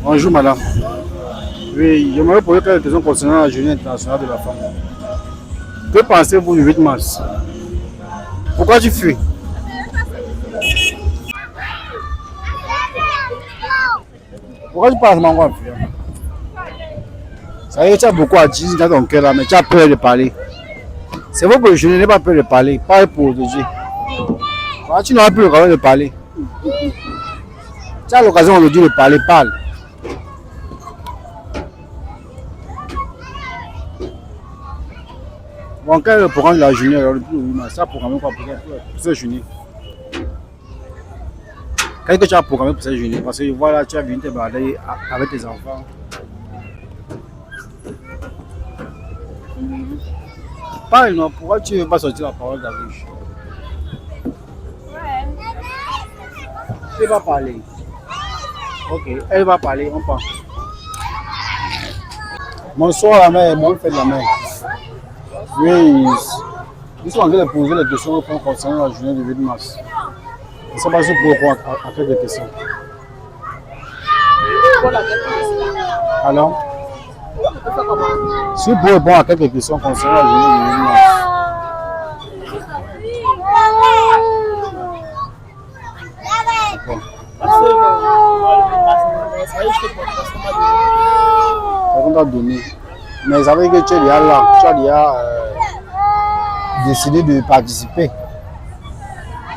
Bonjour madame. Oui, j'aimerais poser quelques questions concernant la journée internationale de la femme. Que pensez-vous du 8 mars? Pourquoi tu fuis? Pourquoi tu parles seulement en fuyant? Ça veut dire que tu as beaucoup à dire dans ton cœur là, mais tu as peur de parler. C'est vrai que je n'ai pas peur de parler, pas pour te dire. Voilà, tu n'auras plus l'occasion de parler. Tu as l'occasion aujourd'hui de parler, parle. Bon, quel est le programme de la journée alors, le 8 mars? Ça a programmé quoi pour cette journée? Qu'est-ce que tu as programmé pour cette journée? Parce que voilà, tu as venu te balader avec tes enfants. Parle, non? Pourquoi tu ne veux pas sortir la parole de la bouche? Tu ne vas pas parler. Ok, elle va parler, on parle. Bonsoir la mère, bon fait de la mère. Oui, ils sont en train de poser les questions concernant la journée du 8 mars. Je ne sais pas si vous pouvez répondre à quelques questions. Alors? Si vous pouvez répondre à quelques questions concernant la journée du 8 mars. Bon. On t'a donné. Mais ça veut dire que tu es déjà là, tu as déjà décidé de participer.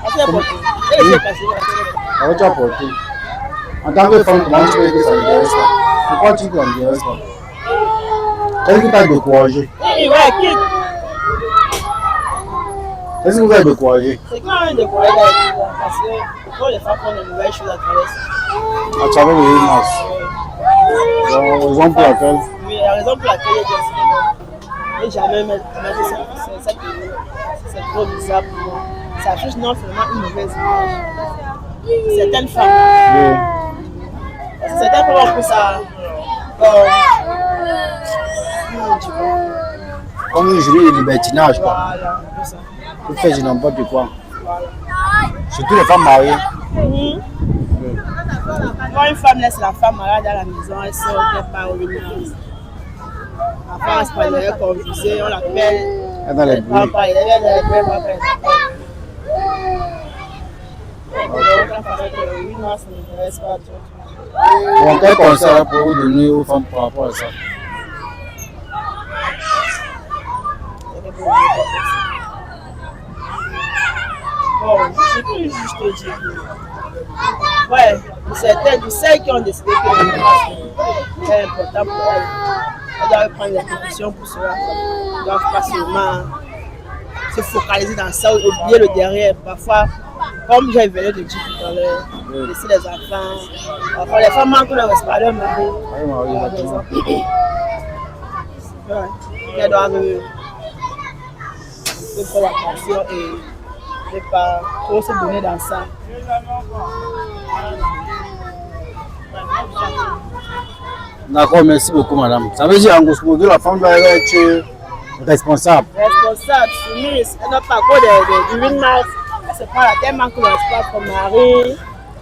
Comment tu as porté? En tant que femme, comment tu peux dire que ça m'intéresse pas? Pourquoi tu dis que ça m'intéresse pas? Qu'est-ce qui t'a découragé? Qu'est-ce qui vous a découragé? C'est quand même découragé parce que pour les femmes font de nouvelles choses à travers ça. À travers le 8 mars. La raison pour laquelle? Oui, la raison pour laquelle j'ai décidé de jamais mettre ça. C'est trop bizarre pour moi. Ça affiche non seulement une mauvaise image. Certaines femmes. Oui. Parce que certaines femmes ont pris ça Comme une journée de libertinage, quoi. voilà, un peu ça. Vous faites du n'importe quoi. Surtout les femmes mariées. Oui. Quand une femme laisse la femme malade à la maison, elle sort, elle part au village. La femme espagnole est confusée, on l'appelle. Elle est dans les bruits. Bon, quel conseil pour vous donner aux femmes par rapport à ça? Bon, je peux juste te dire. Ouais, celles qui ont décidé que le mariage est important pour elles, elles doivent prendre des précautions pour cela. Elles ne doivent pas seulement se focaliser dans ça, oublier le derrière. Parfois, comme j'ai venu de dire tout à l'heure, laisser les enfants. Parfois, les femmes manquent de respect à leur mari. Ouais, elles doivent faire attention et ne pas trop se donner dans ça. D'accord, merci beaucoup, madame. Ça veut dire en gros modo, la femme doit être responsable. Responsable, soumise, elle n'a pas encore du 8 mars. Elle se prend la tête, manque de respect à son mari.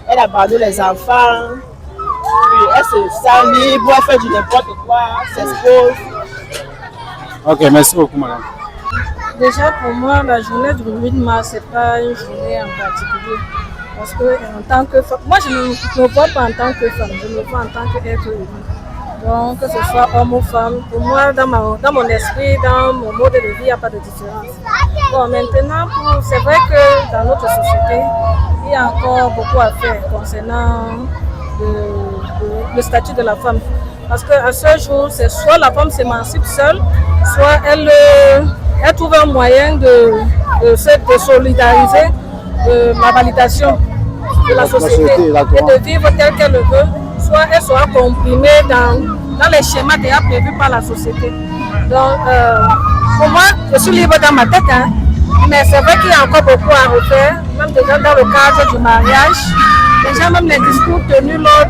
Elle abandonne les enfants. Puis elle se sent libre, elle fait du n'importe quoi, s'expose. Ok, merci beaucoup, madame. Déjà, pour moi, la journée du 8 mars, ce n'est pas une journée en particulier. Parce que, en tant que femme, moi, je ne me vois pas en tant que femme, je me vois en tant qu'être humain. Donc, que ce soit homme ou femme, pour moi, dans mon esprit, dans mon mode de vie, il n'y a pas de différence. Bon, maintenant, c'est vrai que dans notre société, il y a encore beaucoup à faire concernant le statut de la femme. Parce qu'à ce jour, c'est soit la femme s'émancipe seule, soit elle trouve un moyen de solidariser la validation de la société et de vivre telle qu'elle le veut, soit elle sera comprimée dans les schémas déjà prévus par la société. Donc, pour moi, je suis libre dans ma tête, hein, mais c'est vrai qu'il y a encore beaucoup à refaire, même déjà dans le cadre du mariage. Déjà, même les discours tenus lors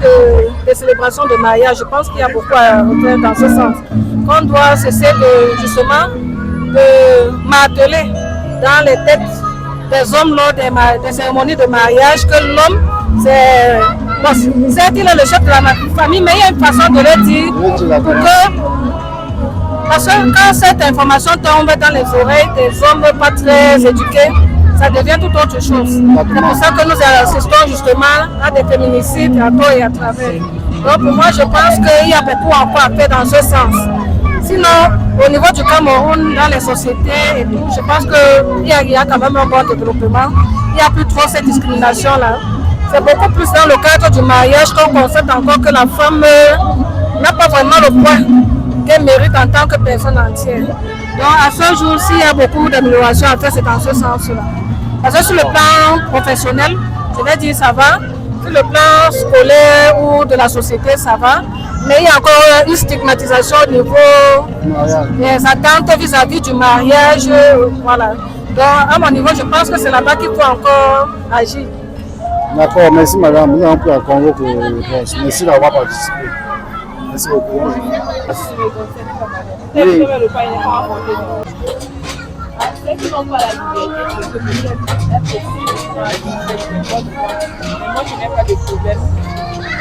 des célébrations de mariage, je pense qu'il y a beaucoup à refaire dans ce sens. Qu'on doit cesser justement de marteler dans les têtes des hommes lors des cérémonies de mariage que l'homme Certes, il est le chef de la famille, mais il y a une façon de le dire pour que... Parce que quand cette information tombe dans les oreilles des hommes pas très éduqués, ça devient tout autre chose. C'est pour ça que nous assistons justement à des féminicides à tort et à travers. Donc pour moi, je pense qu'il y a beaucoup encore à faire dans ce sens. Sinon, au niveau du Cameroun, dans les sociétés et tout, je pense qu'il y a quand même un bon développement. Il n'y a plus trop cette discrimination-là. C'est beaucoup plus dans le cadre du mariage qu'on constate encore que la femme n'a pas vraiment le poids qu'elle mérite en tant que personne entière. Donc à ce jour, s'il y a beaucoup d'améliorations à faire, c'est dans ce sens-là. Parce que sur le plan professionnel, je vais dire ça va. Sur le plan scolaire ou de la société, ça va. Mais il y a encore une stigmatisation au niveau des attentes vis-à-vis du mariage. Voilà. Donc à mon niveau, je pense que c'est là-bas qu'il faut encore agir. D'accord, merci madame. Nous avons pris à Congo que merci d'avoir participé. Merci beaucoup. Oui. Ceux qui n'ont pas la liberté de communiquer, moi je n'ai pas de problème.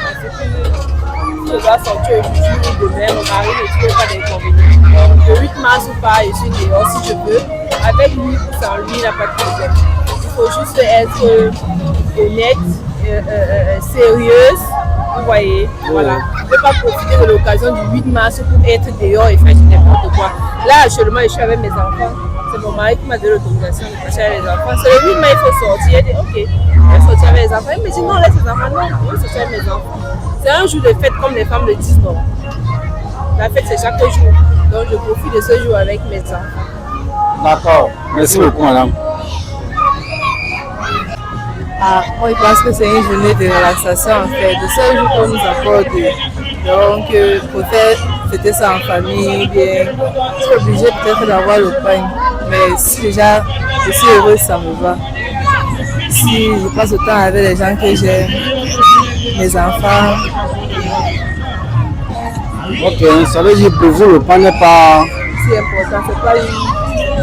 Parce que si je dois sortir aujourd'hui ou demain, mon mari ne trouve pas d'inconvénient. Donc le 8 mars ou pas, je suis dehors si je peux. Avec lui ou sans lui, il n'a pas de problème. Il faut juste être honnête, sérieuse. Vous voyez, voilà. On ne peut pas profiter de l'occasion du 8 mars pour être dehors et faire n'importe quoi. Là, actuellement, je suis avec mes enfants. C'est mon mari qui m'a donné l'autorisation de passer avec les enfants. C'est le 8 mai, il faut sortir. Il dit, ok, je vais sortir avec les enfants. Il me dit, non, laisse les enfants. Non, je vais sortir avec mes enfants. C'est un jour de fête comme les femmes le disent, non. La fête, c'est chaque jour. Donc, je profite de ce jour avec mes enfants. D'accord. Merci beaucoup, madame. Moi, je pense que c'est une journée de relaxation en fait, de ce jour qu'on nous accorde. Donc, pour faire fêter ça en famille, bien, je suis obligée peut-être d'avoir le pain. Mais si déjà je suis heureuse, ça me va. Si je passe le temps avec les gens que j'aime, mes enfants. Ok, ça veut dire pour vous, le pain n'est pas... C'est important, c'est pas une...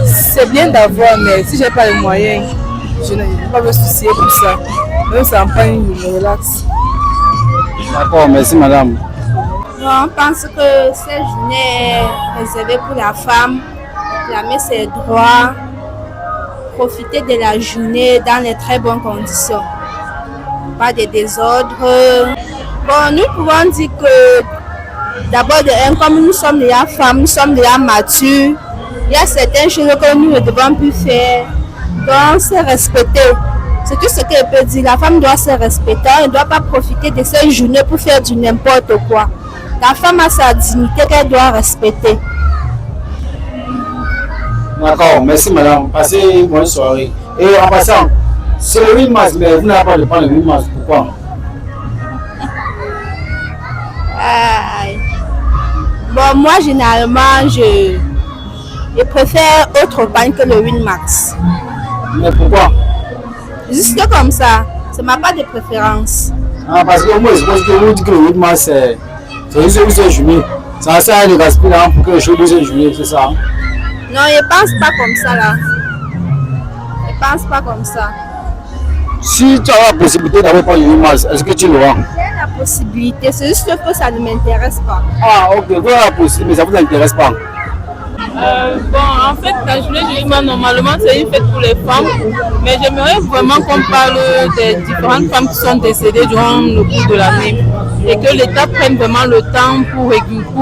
C'est bien d'avoir, mais si je n'ai pas les moyens, je ne vais pas me soucier pour ça. Même sans pain, je me relaxe. D'accord, merci madame. On pense que cette journée est réservée pour la femme, clamer ses droits, profiter de la journée dans les très bonnes conditions. Pas de désordre. Bon, nous pouvons dire que d'abord, comme nous sommes déjà femmes, nous sommes déjà matures, il y a certaines choses que nous ne devons plus faire. Donc, se respecter. C'est tout ce que je peux dire. La femme doit se respecter. Elle ne doit pas profiter de cette journée pour faire du n'importe quoi. La femme a sa dignité qu'elle doit respecter. D'accord, merci madame. Passez une bonne soirée. Et en passant, c'est le 8 mars, mais vous n'avez pas de prendre le 8 mars. Pourquoi? Bon, moi, généralement, je préfère autre pain que le 8 mars. Mais pourquoi? Juste comme ça. Ça n'a pas de préférence. Ah, parce que moi, je pense que vous dites que le 8 mars, c'est une journée. Ça sert à de gaspiller pour que les choses soient journée, c'est ça? Non, je ne pense pas comme ça là. Je ne pense pas comme ça. Si tu as la possibilité d'avoir pas le 8 mars, est-ce que tu l'auras? J'ai la possibilité, c'est juste que ça ne m'intéresse pas. Ah, ok, vous avez la possibilité, mais ça ne vous intéresse pas. Bon, en fait, la journée du 8 mars, normalement, c'est une fête pour les femmes. Mais j'aimerais vraiment qu'on parle des différentes femmes qui sont décédées durant le cours de l'année. Et que l'État prenne vraiment le temps pour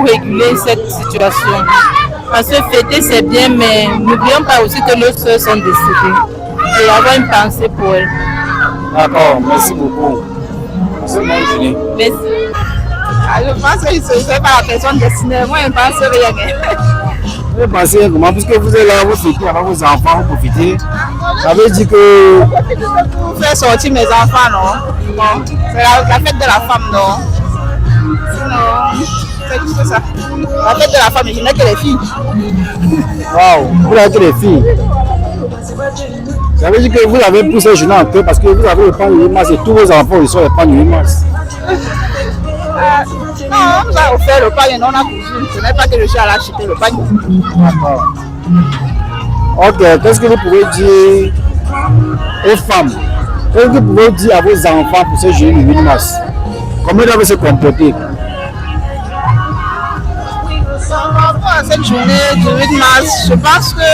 réguler cette situation. Parce que fêter, c'est bien, mais n'oublions pas aussi que nos soeurs sont décédées. Et avoir une pensée pour elles. D'accord, merci beaucoup. C'est bonne journée. Merci. Je pense que je ne serai pas la personne destinée. Moi, je ne pense rien. Vous pensez comment? Puisque vous êtes là, vous fêtez avec vos enfants, vous profitez. Ça veut dire que... Vous faites sortir mes enfants, non? Bon, c'est la fête de la femme, non? Sinon, c'est juste ça. La fête de la femme, je n'ai que les filles. Waouh, vous n'avez que les filles. Ça veut dire que vous avez poussé ce journée en cœur parce que vous avez le pain du 8 mars et tous vos enfants ils sont le pain du 8 mars. Non, on nous a offert le pain et non, on a cousu. Ce n'est pas que je suis allé acheter le pain. D'accord. Ok, qu'est-ce que vous pouvez dire aux femmes? Qu'est-ce que vous pouvez dire à vos enfants pour ce journée du 8 mars? Comment ils doivent se comporter? Par rapport à cette journée du 8 mars, je pense que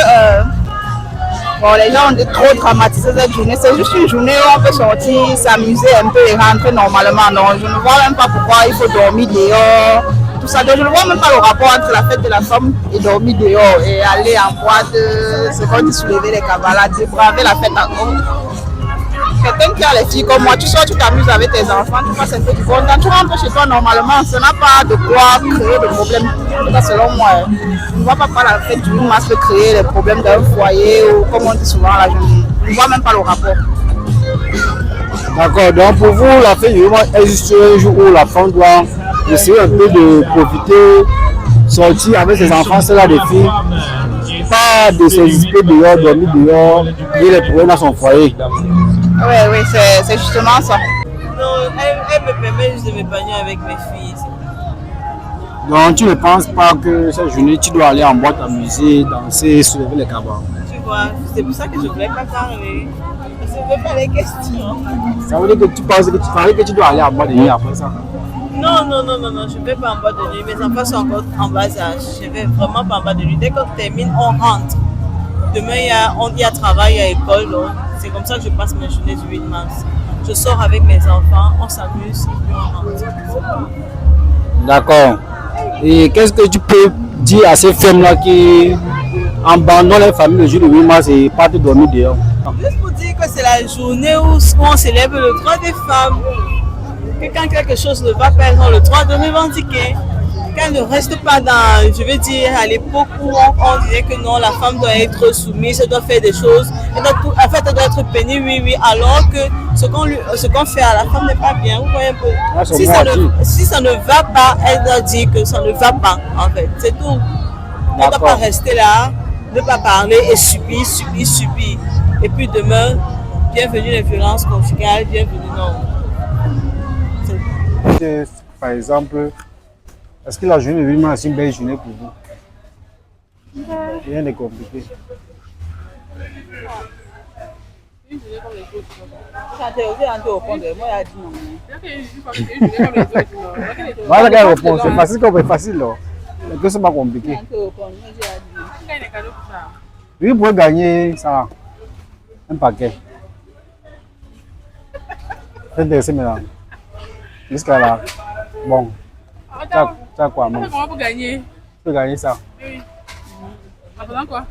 bon, les gens ont trop dramatisé cette journée. C'est juste une journée où on peut sortir, s'amuser un peu et rentrer normalement. Donc, je ne vois même pas pourquoi il faut dormir dehors. Tout ça. Donc, je ne vois même pas le rapport entre la fête de la femme et dormir dehors et aller en boîte, c'est comme de soulever les cavalades, braver la fête en haut. Quelqu'un qui a les filles comme moi, tu sors, tu t'amuses avec tes enfants, tu passes un peu du bon temps, tu rentres chez toi normalement, ça n'a pas de quoi créer de problème. En tout cas, selon moi, je ne vois pas la fête du 8 mars peut créer les problèmes d'un foyer ou comme on dit souvent la journée. Je ne vois même pas le rapport. D'accord, donc pour vous, la fête du 8 mars est juste un jour où la femme doit essayer un peu de profiter, sortir avec ses enfants, c'est là des filles, pas de s'exhiber dehors, dormir dehors, et les problèmes dans son foyer. Oui, c'est justement ça. Non, elle me permet juste de m'épanouir avec mes filles. Donc tu ne penses pas que cette journée, tu dois aller en boîte à musée, danser, soulever les cabas? Tu vois, c'est pour ça que je ne voulais pas parler. Je ne veux pas les questions. Ça veut dire que tu penses que tu dois aller en boîte de nuit après ça? Non, je ne vais pas en bas de nuit. Mes enfants sont encore en bas âge. Je ne vais vraiment pas en bas de nuit. Dès qu'on termine, on rentre. Demain, il y a travail, il y a école. Donc c'est comme ça que je passe mes journées du 8 mars. Je sors avec mes enfants, on s'amuse et puis on rentre. D'accord. Et qu'est-ce que tu peux dire à ces femmes-là qui abandonnent les familles le jour du 8 mars et partent dormir dehors? Juste pour dire que c'est la journée où on célèbre le droit des femmes. Que quand quelque chose ne va pas, elles ont le droit de revendiquer. Qu'elles ne restent pas dans, je veux dire, à l'époque où on disait que non, la femme doit être soumise, elle doit faire des choses, elle doit être pénie, oui, alors que ce qu'on fait à la femme n'est pas bien. Vous voyez un peu. Si ça ne va pas, elle doit dire que ça ne va pas, en fait. C'est tout. Elle ne doit pas rester là, ne pas parler et subir. Et puis demain, bienvenue les violences conjugales, bienvenue, non. Par exemple, est-ce que la journée de 8 mars est une belle journée pour vous? Rien de compliqué. Une journée comme les autres. Moi, il a dit non. Voilà quelle réponse. C'est facile comme c'est facile. Mais que c'est pas compliqué. Oui, vous pouvez gagner ça. Un paquet. C'est intéressant maintenant. Jusqu'à là. Bon. Tu as quoi, maman? Comment pour gagner? Tu peux gagner ça. Oui. En faisant quoi?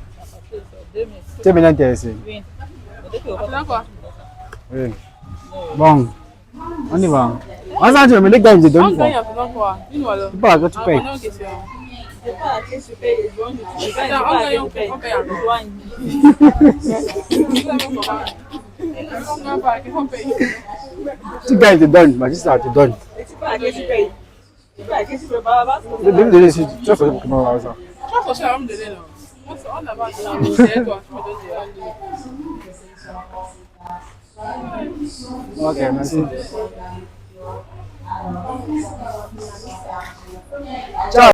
Tu es bien intéressé? Oui. En faisant quoi? Oui. Bon. On y va. On s'en dit, mais les gars, ils te donnent On quoi? gagne en faisant quoi? Dis-nous alors. C'est pas là que tu payes. En question. Je sais pas à qui tu payes. On gagne, on paye en Tu gagnes, ils te donnent. Magistrat, te donne. Je sais pas à qui tu payes. Je sais pas à qui tu peux pas avoir. Tu vas me donner ça. Tu vas faire comment ça? Tu vas chercher à me donner là. On a pas de toi. Tu me donnes. Ok, merci.